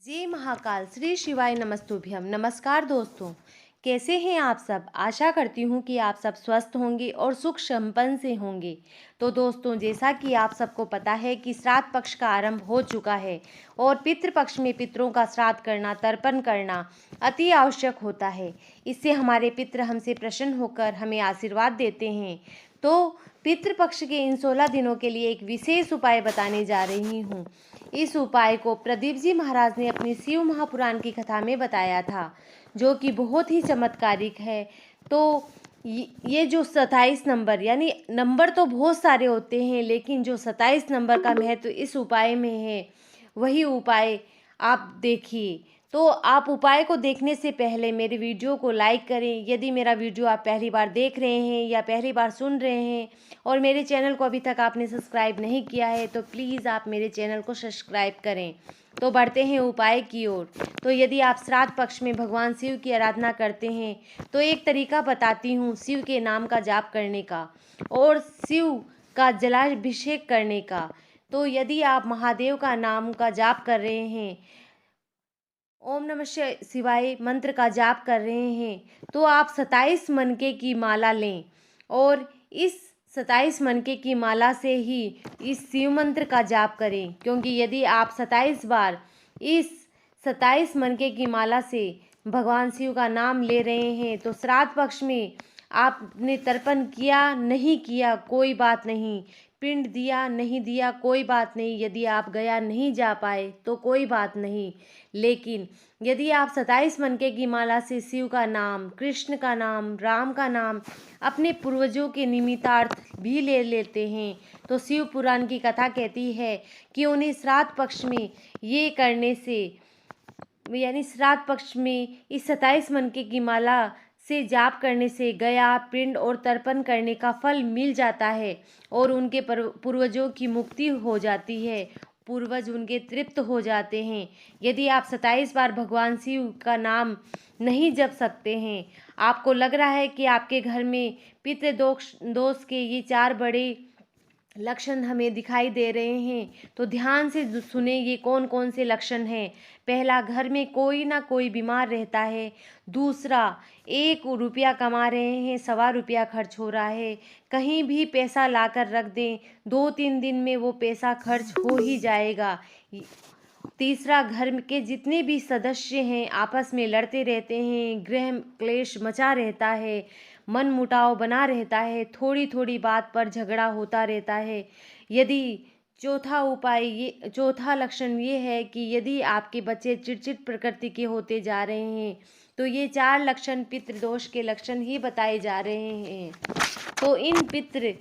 जय महाकाल, श्री शिवाय नमस्तुभ्यम। नमस्कार दोस्तों, कैसे हैं आप सब। आशा करती हूँ कि आप सब स्वस्थ होंगे और सुख संपन्न से होंगे। तो दोस्तों, जैसा कि आप सबको पता है कि श्राद्ध पक्ष का आरंभ हो चुका है और पितृपक्ष में पितरों का श्राद्ध करना, तर्पण करना अति आवश्यक होता है। इससे हमारे पितृ हमसे प्रसन्न होकर हमें आशीर्वाद देते हैं। तो पितृपक्ष के इन 16 दिनों के लिए एक विशेष उपाय बताने जा रही हूँ। इस उपाय को प्रदीप जी महाराज ने अपनी शिव महापुराण की कथा में बताया था, जो कि बहुत ही चमत्कारिक है। तो ये जो 27 नंबर, यानी नंबर तो बहुत सारे होते हैं, लेकिन जो 27 नंबर का महत्व इस उपाय में है, वही उपाय आप देखिए। तो आप उपाय को देखने से पहले मेरे वीडियो को लाइक करें। यदि मेरा वीडियो आप पहली बार देख रहे हैं या पहली बार सुन रहे हैं और मेरे चैनल को अभी तक आपने सब्सक्राइब नहीं किया है, तो प्लीज़ आप मेरे चैनल को सब्सक्राइब करें। तो बढ़ते हैं उपाय की ओर। तो यदि आप श्राद्ध पक्ष में भगवान शिव की आराधना करते हैं, तो एक तरीका बताती हूँ शिव के नाम का जाप करने का और शिव का जलाभिषेक करने का। तो यदि आप महादेव का नाम का जाप कर रहे हैं, ओम नमः शिवाय मंत्र का जाप कर रहे हैं, तो आप 27 मनके की माला लें और इस 27 मनके की माला से ही इस शिव मंत्र का जाप करें। क्योंकि यदि आप 27 बार इस 27 मनके की माला से भगवान शिव का नाम ले रहे हैं, तो श्राद्ध पक्ष में आपने तर्पण किया नहीं किया कोई बात नहीं, पिंड दिया नहीं दिया कोई बात नहीं, यदि आप गया नहीं जा पाए तो कोई बात नहीं, लेकिन यदि आप 27 मनके की माला से शिव का नाम, कृष्ण का नाम, राम का नाम, अपने पूर्वजों के निमित्तार्थ भी ले लेते हैं, तो शिव पुराण की कथा कहती है कि उन्हें श्राद्ध पक्ष में ये करने से, यानी श्राद्ध पक्ष में इस 27 मनके की माला से जाप करने से गया, पिंड और तर्पण करने का फल मिल जाता है और उनके पूर्वजों की मुक्ति हो जाती है, पूर्वज उनके तृप्त हो जाते हैं। यदि आप 27 बार भगवान शिव का नाम नहीं जप सकते हैं, आपको लग रहा है कि आपके घर में पितृ दोष के ये 4 बड़े लक्षण हमें दिखाई दे रहे हैं, तो ध्यान से सुने ये कौन कौन से लक्षण हैं। पहला, घर में कोई ना कोई बीमार रहता है। दूसरा, 1 रुपया कमा रहे हैं, 1.25 रुपया खर्च हो रहा है। कहीं भी पैसा लाकर रख दें, 2-3 दिन में वो पैसा खर्च हो ही जाएगा। तीसरा, घर के जितने भी सदस्य हैं आपस में लड़ते रहते हैं, गृह क्लेश मचा रहता है, मन मुटाव बना रहता है, थोड़ी थोड़ी बात पर झगड़ा होता रहता है। यदि चौथा लक्षण ये है कि यदि आपके बच्चे चिड़चिड़ प्रकृति के होते जा रहे हैं, तो ये 4 लक्षण पितृदोष के लक्षण ही बताए जा रहे हैं। तो इन पितृ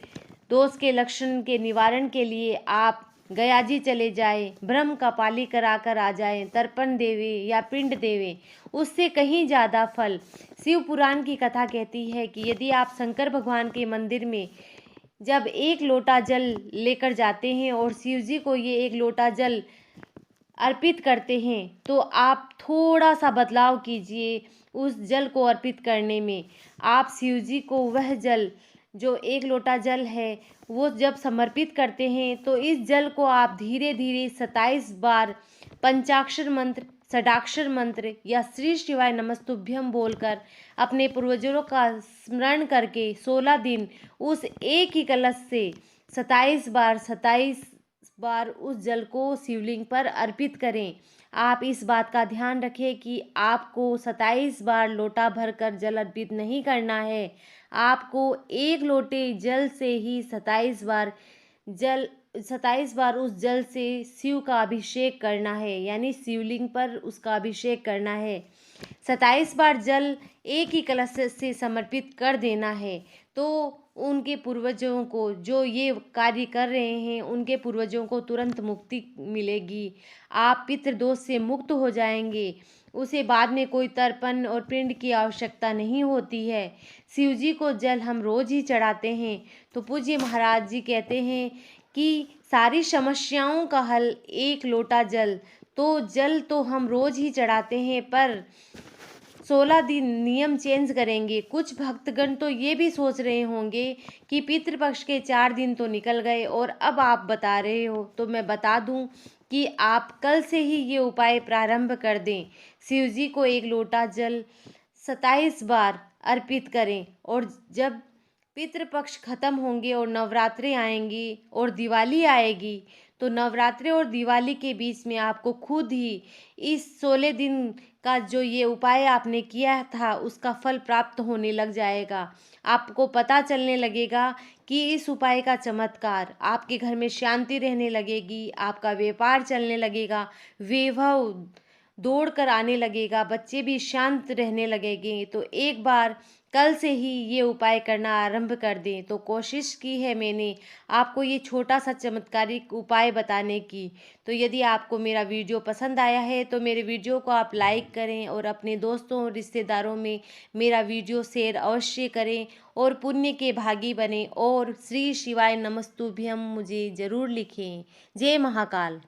दोष के लक्षण के निवारण के लिए आप गया जी चले जाए, ब्रह्म का पाली कराकर आ जाए, तर्पण देवे या पिंड देवे, उससे कहीं ज़्यादा फल। शिव पुराण की कथा कहती है कि यदि आप शंकर भगवान के मंदिर में जब 1 लोटा जल लेकर जाते हैं और शिव जी को ये 1 लोटा जल अर्पित करते हैं, तो आप थोड़ा सा बदलाव कीजिए उस जल को अर्पित करने में। आप शिव जी को वह जल, जो 1 लोटा जल है, वो जब समर्पित करते हैं, तो इस जल को आप धीरे धीरे 27 बार पंचाक्षर मंत्र, षडाक्षर मंत्र या श्री शिवाय नमस्तुभ्यम बोलकर अपने पूर्वजों का स्मरण करके 16 दिन उस एक ही कलश से 27 बार उस जल को शिवलिंग पर अर्पित करें। आप इस बात का ध्यान रखें कि आपको 27 बार लोटा भरकर जल अर्पित नहीं करना है। आपको 1 लोटे जल से ही 27 बार उस जल से शिव का अभिषेक करना है, यानी शिवलिंग पर उसका अभिषेक करना है। 27 बार जल एक ही कलश से समर्पित कर देना है। तो उनके पूर्वजों को, जो ये कार्य कर रहे हैं, उनके पूर्वजों को तुरंत मुक्ति मिलेगी। आप पितृदोष से मुक्त हो जाएंगे। उसे बाद में कोई तर्पण और पिंड की आवश्यकता नहीं होती है। शिव जी को जल हम रोज ही चढ़ाते हैं। तो पूज्य महाराज जी कहते हैं कि सारी समस्याओं का हल 1 लोटा जल। तो जल तो हम रोज ही चढ़ाते हैं, पर 16 दिन नियम चेंज करेंगे। कुछ भक्तगण तो ये भी सोच रहे होंगे कि पितृपक्ष के 4 दिन तो निकल गए और अब आप बता रहे हो, तो मैं बता दूं कि आप कल से ही ये उपाय प्रारंभ कर दें। शिव जी को 1 लोटा जल 27 बार अर्पित करें और जब पितृपक्ष खत्म होंगे और नवरात्रि आएंगी और दिवाली आएगी, तो नवरात्रि और दिवाली के बीच में आपको खुद ही इस 16 दिन का जो ये उपाय आपने किया था उसका फल प्राप्त होने लग जाएगा। आपको पता चलने लगेगा कि इस उपाय का चमत्कार, आपके घर में शांति रहने लगेगी, आपका व्यापार चलने लगेगा, वैभव दौड़ कर आने लगेगा, बच्चे भी शांत रहने लगेंगे। तो एक बार कल से ही ये उपाय करना आरंभ कर दें। तो कोशिश की है मैंने आपको ये छोटा सा चमत्कारिक उपाय बताने की। तो यदि आपको मेरा वीडियो पसंद आया है तो मेरे वीडियो को आप लाइक करें और अपने दोस्तों और रिश्तेदारों में मेरा वीडियो शेयर अवश्य करें और पुण्य के भागी बने और श्री शिवाय नमस्तुभ्यम मुझे ज़रूर लिखें। जय महाकाल।